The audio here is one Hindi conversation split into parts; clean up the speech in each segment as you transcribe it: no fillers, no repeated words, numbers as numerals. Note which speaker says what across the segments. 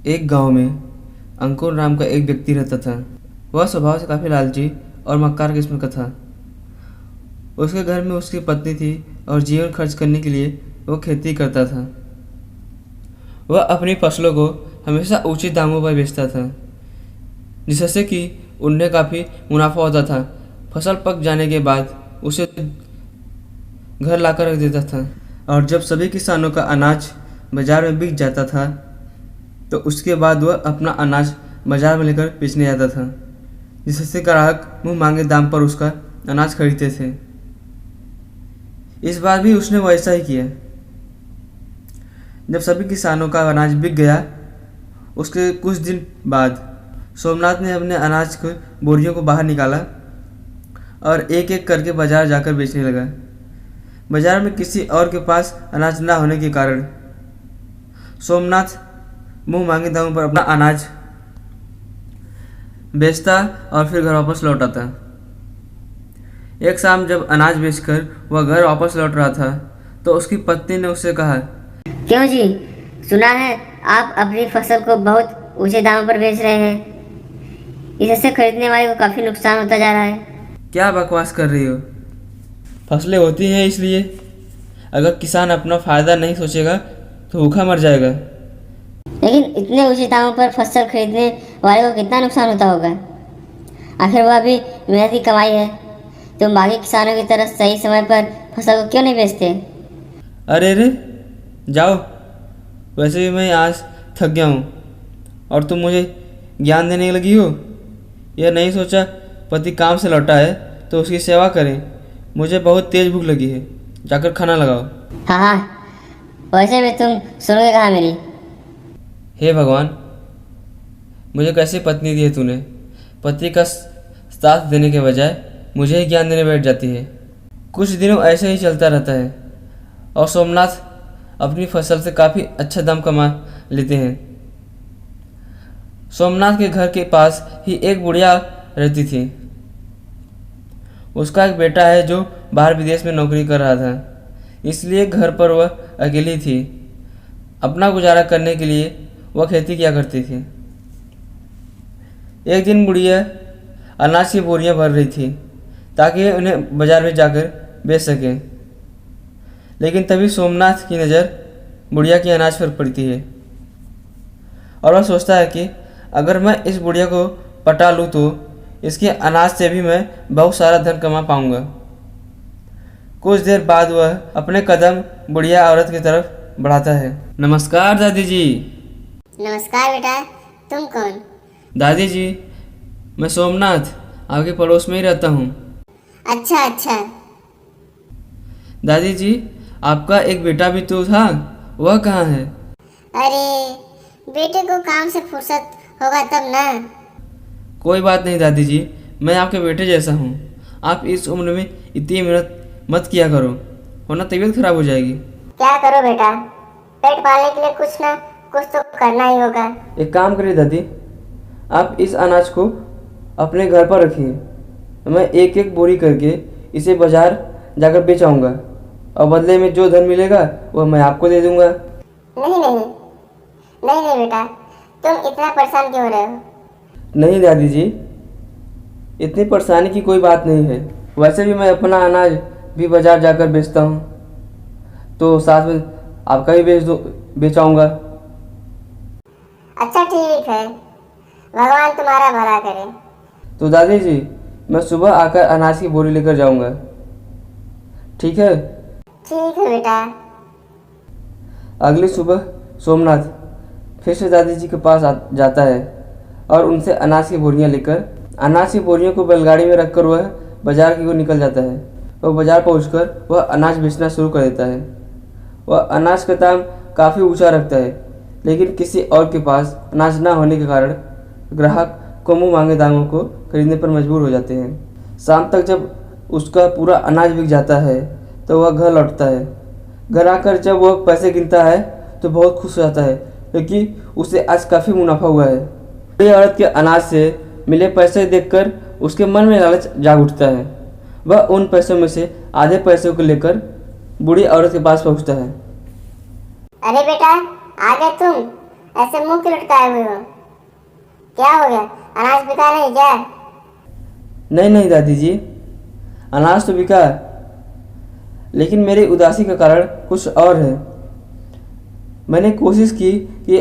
Speaker 1: एक गांव में अंकुर नाम का एक व्यक्ति रहता था। वह स्वभाव से काफ़ी लालची और मक्कार किस्म का था। उसके घर में उसकी पत्नी थी और जीवन खर्च करने के लिए वो खेती करता था। वह अपनी फसलों को हमेशा उचित दामों पर बेचता था, जिससे कि उन्हें काफ़ी मुनाफा होता था। फसल पक जाने के बाद उसे घर लाकर रख देता था, और जब सभी किसानों का अनाज बाजार में बिक जाता था तो उसके बाद वह अपना अनाज बाजार में लेकर बेचने जाता था, जिससे ग्राहक मुंह मांगे दाम पर उसका अनाज खरीदते थे। इस बार भी उसने वैसा ही किया। जब सभी किसानों का अनाज बिक गया, उसके कुछ दिन बाद सोमनाथ ने अपने अनाज के बोरियों को बाहर निकाला और एक एक करके बाजार जाकर बेचने लगा। बाजार में किसी और के पास अनाज ना होने के कारण सोमनाथ मुंह मांगे दामों पर अपना अनाज बेचता और फिर घर वापस लौट आता। एक शाम जब अनाज बेचकर वह घर वापस लौट रहा था तो उसकी पत्नी ने उससे कहा,
Speaker 2: क्यों जी, सुना है आप अपनी फसल को बहुत ऊंचे दामों पर बेच रहे हैं। इससे खरीदने वाले को काफ़ी नुकसान होता जा रहा है।
Speaker 1: क्या बकवास कर रही हो? फसलें होती हैं इसलिए। अगर किसान अपना फ़ायदा नहीं सोचेगा तो भूखा मर जाएगा।
Speaker 2: लेकिन इतने ऊंचे दामों पर फसल खरीदने वाले को कितना नुकसान होता होगा। आखिर वह भी मेहनत की कमाई है। तुम बाकी किसानों की तरह सही समय पर फसल को क्यों नहीं बेचते?
Speaker 1: अरे रे, जाओ। वैसे भी मैं आज थक गया हूँ और तुम मुझे ज्ञान देने लगी हो। यह नहीं सोचा पति काम से लौटा है तो उसकी सेवा करें। मुझे बहुत तेज़ भूख लगी है, जाकर खाना लगाओ।
Speaker 2: हाँ हाँ, वैसे भी तुम सुनोगे कहाँ मेरी।
Speaker 1: हे भगवान, मुझे कैसी पत्नी दी है तूने। पति का साथ देने के बजाय मुझे ही ज्ञान देने बैठ जाती है। कुछ दिनों ऐसे ही चलता रहता है और सोमनाथ अपनी फसल से काफ़ी अच्छा दाम कमा लेते हैं। सोमनाथ के घर के पास ही एक बुढ़िया रहती थी। उसका एक बेटा है जो बाहर विदेश में नौकरी कर रहा था, इसलिए घर पर वह अकेली थी। अपना गुजारा करने के लिए वह खेती किया करती थी। एक दिन बुढ़िया अनाज की बोरियां भर रही थी ताकि उन्हें बाजार में जाकर बेच सके। लेकिन तभी सोमनाथ की नज़र बुढ़िया की अनाज पर पड़ती है और वह सोचता है कि अगर मैं इस बुढ़िया को पटा लूँ तो इसके अनाज से भी मैं बहुत सारा धन कमा पाऊंगा। कुछ देर बाद वह अपने कदम बुढ़िया औरत की तरफ बढ़ाता है। नमस्कार दादी जी।
Speaker 2: नमस्कार बेटा, तुम कौन?
Speaker 1: दादी जी, मैं सोमनाथ आपके पड़ोस में ही रहता हूँ।
Speaker 2: अच्छा अच्छा।
Speaker 1: दादी जी, आपका एक बेटा भी तो था, वह कहाँ है?
Speaker 2: अरे, बेटे को काम से फुर्सत होगा तब ना।
Speaker 1: कोई बात नहीं दादी जी, मैं आपके बेटे जैसा हूँ। आप इस उम्र में इतनी मेहनत मत किया करो, वरना तबीयत खराब हो जाएगी।
Speaker 2: क्या करो बेटा, पेट पालने के लिए कुछ ना कुछ तो करना ही होगा।
Speaker 1: एक काम करिए दादी, आप इस अनाज को अपने घर पर रखिए। मैं एक एक बोरी करके इसे बाजार जाकर बेच आऊँगा और बदले में जो धन मिलेगा वह मैं आपको दे दूँगा।
Speaker 2: नहीं नहीं नहीं नहीं बेटा, तुम इतना परेशान क्यों हो रहे हो?
Speaker 1: नहीं दादी जी, इतनी परेशानी की कोई बात नहीं है। वैसे भी मैं अपना अनाज भी बाजार जाकर बेचता हूँ, तो साथ में आपका भी बेचाऊँगा।
Speaker 2: अच्छा ठीक है, भगवान तुम्हारा भला करे।
Speaker 1: तो दादी जी, मैं सुबह आकर अनाज की बोरी लेकर जाऊँगा, ठीक है?
Speaker 2: ठीक है बेटा।
Speaker 1: अगली सुबह सोमनाथ फिर से दादी जी के पास जाता है और उनसे अनाज की बोरियां लेकर अनाज की बोरियों को बैलगाड़ी में रखकर वह बाजार की ओर निकल जाता है। वह बाजार पहुंचकर वह अनाज बेचना शुरू कर देता है। वह अनाज का दाम काफ़ी ऊंचा रखता है, लेकिन किसी और के पास अनाज ना होने के कारण ग्राहक को मुँह मांगे दामों को खरीदने पर मजबूर हो जाते हैं। शाम तक जब उसका पूरा अनाज बिक जाता है तो वह घर लौटता है। घर आकर जब वह पैसे गिनता है तो बहुत खुश हो जाता है, क्योंकि उसे आज काफ़ी मुनाफा हुआ है। बूढ़ी औरत के अनाज से मिले पैसे देखकर उसके मन में लालच जाग उठता है। वह उन पैसों में से आधे पैसों को लेकर बूढ़ी औरत के पास पहुंचता है।
Speaker 2: अरे बेटा, आ गए तुम। ऐसे मुंह क्यों लटकाए हुए हो? क्या हो गया? अनाज बिका नहीं क्या?
Speaker 1: नहीं नहीं दादी जी, अनाज तो बिका, लेकिन मेरी उदासी का कारण कुछ और है। मैंने कोशिश की कि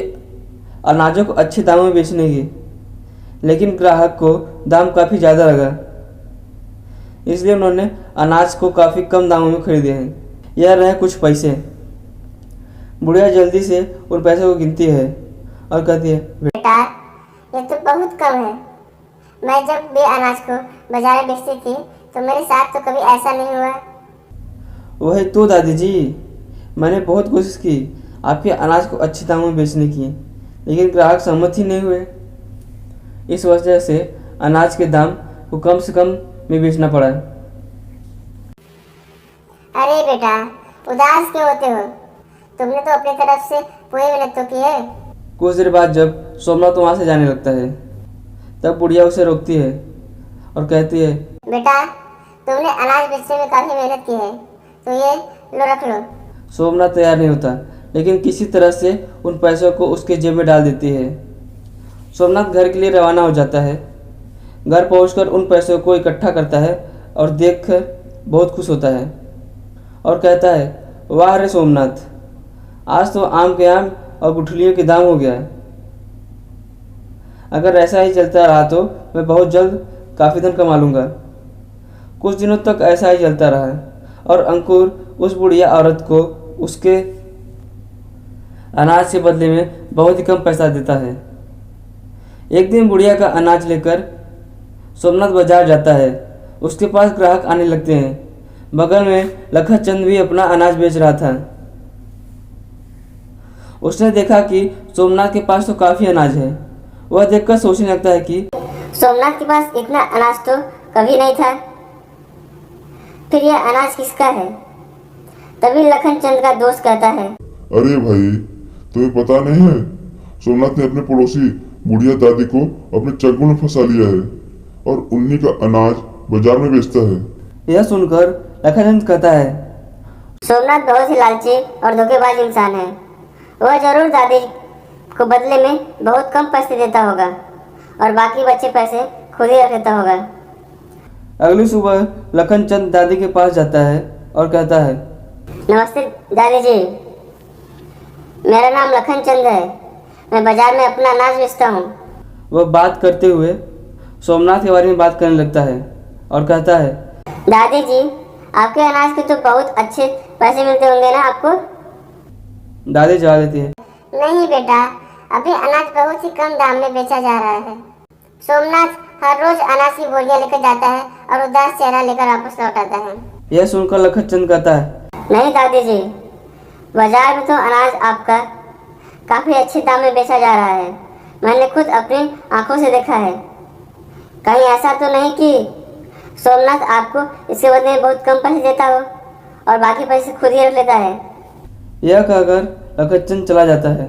Speaker 1: अनाजों को अच्छे दामों में बेचने की, लेकिन ग्राहक को दाम काफ़ी ज़्यादा लगा, इसलिए उन्होंने अनाज को काफ़ी कम दामों में खरीदे हैं। यह रहे कुछ पैसे। बुढ़िया जल्दी से उन पैसों को गिनती है और कहती है,
Speaker 2: बेटा, ये तो बहुत कम है। मैं जब भी अनाज को बाजार में बेचती थी तो मेरे साथ तो कभी ऐसा नहीं हुआ।
Speaker 1: वही तो दादी जी, मैंने बहुत कोशिश की आपके अनाज को अच्छे दामों में बेचने की, लेकिन ग्राहक सहमत ही नहीं हुए। इस वजह से अनाज के दाम को कम से कम में बेचना पड़ा।
Speaker 2: अरे बेटा, उदास क्यों होते हो? तुमने तो अपनी तरफ से पूरी मेहनत तो की है।
Speaker 1: कुछ देर बाद जब सोमनाथ वहाँ से जाने लगता है, तब बुढ़िया उसे रोकती है और कहती है,
Speaker 2: बेटा, तुमने अनाज बेचने में काफी मेहनत की है, तो ये लो, रख लो।
Speaker 1: सोमनाथ तैयार नहीं होता, लेकिन किसी तरह से उन पैसों को उसके जेब में डाल देती है। सोमनाथ घर के लिए रवाना हो जाता है। घर पहुंचकर उन पैसों को इकट्ठा करता है और देखकर बहुत खुश होता है और कहता है, वाह रे सोमनाथ, आज तो आम के आम और गुठलियों के दाम हो गया। अगर ऐसा ही चलता रहा तो मैं बहुत जल्द काफ़ी धन कमा लूँगा। कुछ दिनों तक ऐसा ही चलता रहा और अंकुर उस बुढ़िया औरत को उसके अनाज के बदले में बहुत ही कम पैसा देता है। एक दिन बुढ़िया का अनाज लेकर सोमनाथ बाजार जाता है। उसके पास ग्राहक आने लगते हैं। बगल में लखन चंद भी अपना अनाज बेच रहा था। उसने देखा कि सोमनाथ के पास तो काफ़ी अनाज है। वह देखकर सोचने लगता है कि
Speaker 2: सोमनाथ के पास इतना अनाज तो कभी नहीं था, फिर यह अनाज किसका है? तभी लखन चंद का दोस्त कहता है,
Speaker 3: अरे भाई, तुम्हें पता नहीं है, सोमनाथ ने अपने पड़ोसी बुढ़िया दादी को अपने चंगुल में फंसा लिया है और उन्हीं का अनाज बाजार में बेचता है।
Speaker 1: यह सुनकर लखन चंद कहता है,
Speaker 2: सोमनाथ बहुत ही लालची और धोखेबाज इंसान है। वह जरूर दादी को बदले में बहुत कम पैसे देता होगा और बाकी बचे पैसे खुद ही रख लेता होगा।
Speaker 1: अगली सुबह लखन चंद दादी के पास जाता है और कहता है,
Speaker 2: नमस्ते दादी जी, मेरा नाम लखन चंद है। मैं बाजार में अपना अनाज बेचता हूँ।
Speaker 1: वह बात करते हुए सोमनाथ के बारे में बात करने लगता है और कहता है,
Speaker 2: दादी जी, आपके अनाज के तो बहुत अच्छे पैसे मिलते होंगे ना आपको?
Speaker 1: दादी जवाब देती है,
Speaker 2: नहीं बेटा, अभी अनाज बहुत ही कम दाम में बेचा जा रहा है। सोमनाथ हर रोज अनाज की बोरियां लेकर जाता है और उदास चेहरा लेकर वापस लौट आता है।
Speaker 1: यह सुनकर लखन चंद कहता है,
Speaker 2: नहीं दादी जी, बाजार में तो अनाज आपका काफी अच्छे दाम में बेचा जा रहा है। मैंने खुद अपनी आंखों से देखा है। कहीं ऐसा तो नहीं कि सोमनाथ आपको इसके बदले में बहुत कम पैसे देता हो और बाकी पैसे खुद ही रख लेता है?
Speaker 1: यह कहकर लखन चंद चला जाता है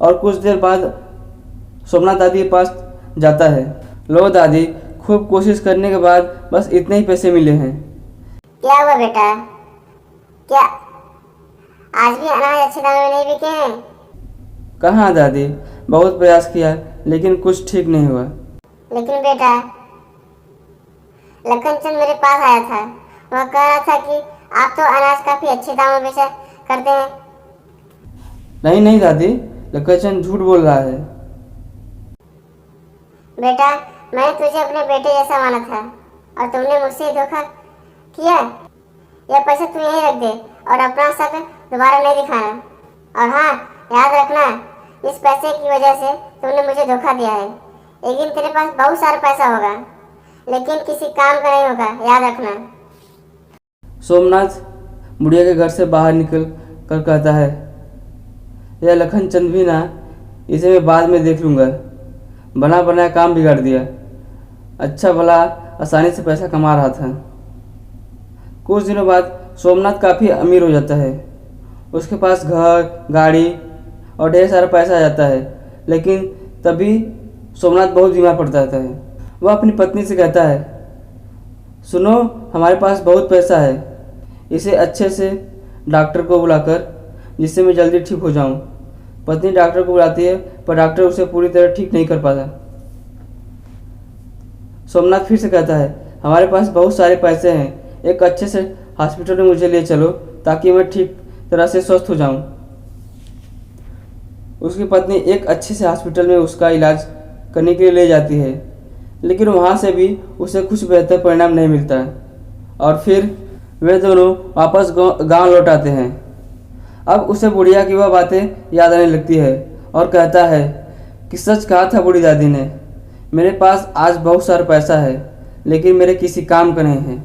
Speaker 1: और कुछ देर बाद सोमनाथ दादी के पास जाता है। लो दादी, खूब कोशिश करने के बाद बस इतने ही पैसे मिले हैं।
Speaker 2: क्या हुआ बेटा? क्या आज भी अनाज अच्छे दाम में नहीं बिके हैं?
Speaker 1: कहाँ दादी, बहुत प्रयास किया लेकिन कुछ ठीक नहीं हुआ।
Speaker 2: लेकिन बेटा, लखन चंद मेरे पास आया था। वह कह रहा था कि आप तो अनाज काफी अच्छे दामों में बेचा करते हैं।
Speaker 1: नहीं नहीं दादी, लखन चंद झूठ बोल रहा है।
Speaker 2: बेटा, मैंने तुझे अपने बेटे जैसा माना था और तुमने मुझसे धोखा किया। यह पैसे तू यहीं रख दे और अपना शक दोबारा नहीं दिखाना। और हाँ, याद रखना, इस पैसे की वजह से तुमने मुझे धोखा दिया है। एक दिन तेरे पास बहुत सारा पैसा होगा, लेकिन किसी काम का नहीं होगा, याद रखना।
Speaker 1: सोमनाथ बुढ़िया के घर से बाहर निकल कर कहता है, यह लखन चंद भी ना, इसे मैं बाद में देख लूँगा। बना बनाया काम बिगाड़ दिया। अच्छा भला आसानी से पैसा कमा रहा था। कुछ दिनों बाद सोमनाथ काफ़ी अमीर हो जाता है। उसके पास घर, गाड़ी और ढेर सारा पैसा आ जाता है। लेकिन तभी सोमनाथ बहुत बीमार पड़ जाता है। वह अपनी पत्नी से कहता है, सुनो, हमारे पास बहुत पैसा है, इसे अच्छे से डॉक्टर को बुलाकर, जिससे मैं जल्दी ठीक हो जाऊं, पत्नी डॉक्टर को बुलाती है, पर डॉक्टर उसे पूरी तरह ठीक नहीं कर पाता। सोमनाथ फिर से कहता है, हमारे पास बहुत सारे पैसे हैं, एक अच्छे से हॉस्पिटल में मुझे ले चलो ताकि मैं ठीक तरह से स्वस्थ हो जाऊं। उसकी पत्नी एक अच्छे से हॉस्पिटल में उसका इलाज करने के लिए ले जाती है, लेकिन वहाँ से भी उसे कुछ बेहतर परिणाम नहीं मिलता और फिर वे दोनों वापस गांव लौट आते हैं। अब उसे बुढ़िया की वह बातें याद आने लगती है और कहता है कि सच कहा था बूढ़ी दादी ने, मेरे पास आज बहुत सारा पैसा है लेकिन मेरे किसी काम का नहीं है।